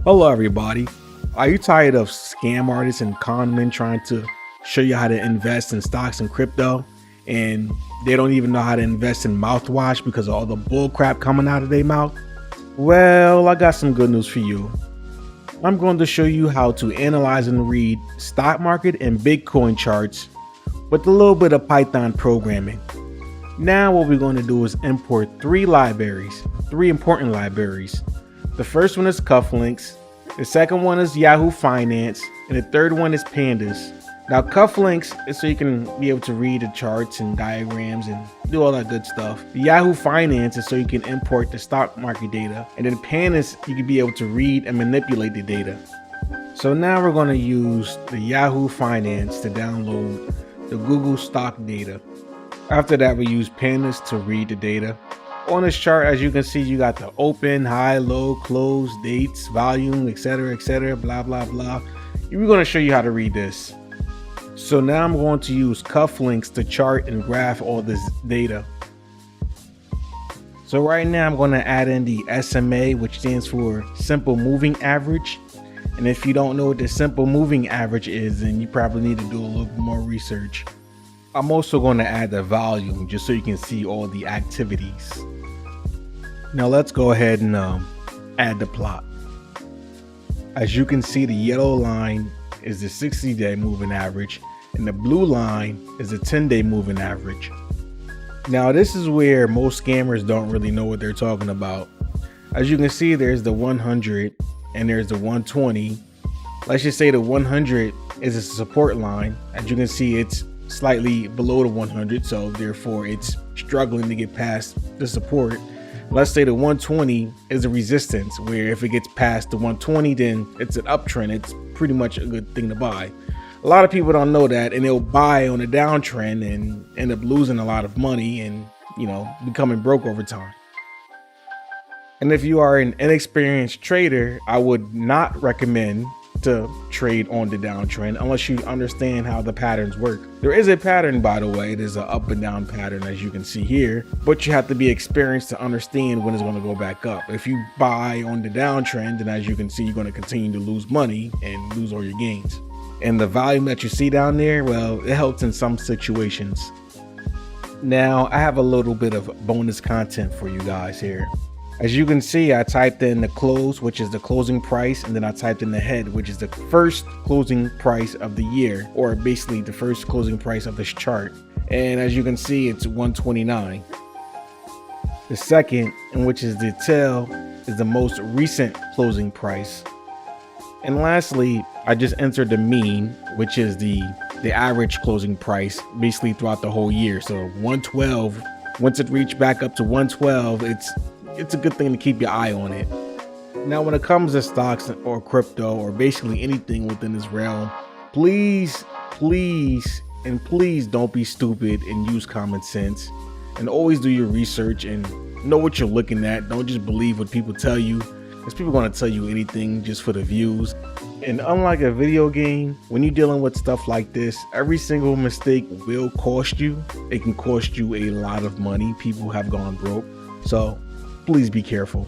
Hello, everybody. Are you tired of scam artists and con men trying to show you how to invest in stocks and crypto? And they don't even know how to invest in mouthwash because of all the bull crap coming out of their mouth? Well, I got some good news for you. I'm going to show you how to analyze and read stock market and Bitcoin charts with a little bit of Python programming. Now, what we're going to do is import three important libraries. The first one is Cufflinks, the second one is Yahoo Finance, and the third one is Pandas. Now, Cufflinks is so you can be able to read the charts and diagrams and do all that good stuff. The Yahoo Finance is so you can import the stock market data, and then Pandas you can be able to read and manipulate the data. So now we're going to use the Yahoo Finance to download the Google stock data. After that, we use Pandas to read the data. On this chart, as you can see, you got the open, high, low, close, dates, volume, etc., blah, blah, blah. We're going to show you how to read this. So now I'm going to use Cufflinks to chart and graph all this data. So right now I'm going to add in the SMA, which stands for Simple Moving Average. And if you don't know what the Simple Moving Average is, then you probably need to do a little bit more research. I'm also going to add the volume just so you can see all the activities. Now let's go ahead and add the plot. As you can see, the yellow line is the 60-day moving average and the blue line is the 10-day moving average. Now this is where most scammers don't really know what they're talking about. As you can see, there's the 100 and there's the 120. Let's just say the 100 is a support line. As you can see, it's slightly below the 100, so therefore it's struggling to get past the support. Let's say the 120 is a resistance, where if it gets past the 120, then it's an uptrend. It's pretty much a good thing to buy. A lot of people don't know that, and they'll buy on a downtrend and end up losing a lot of money and, becoming broke over time. And if you are an inexperienced trader, I would not recommend to trade on the downtrend unless you understand how the patterns work. There is a pattern, by the way. There's an up and down pattern, as you can see here, but you have to be experienced to understand when it's going to go back up. If you buy on the downtrend, then as you can see, you're going to continue to lose money and lose all your gains. And the volume that you see down there, well, it helps in some situations. Now I have a little bit of bonus content for you guys here. As you can see, I typed in the close, which is the closing price, and then I typed in the head, which is the first closing price of the year, or basically the first closing price of this chart. And as you can see, it's 129. The second, which is the tail, is the most recent closing price. And lastly, I just entered the mean, which is the average closing price basically throughout the whole year. So 112, once it reached back up to 112, it's a good thing to keep your eye on it. Now, when it comes to stocks or crypto or basically anything within this realm, please don't be stupid and use common sense, and always do your research and know what you're looking at. Don't just believe what people tell you, because people are going to tell you anything just for the views. And unlike a video game, when you're dealing with stuff like this, every single mistake will cost you. It can cost you a lot of money. People have gone broke. So please be careful.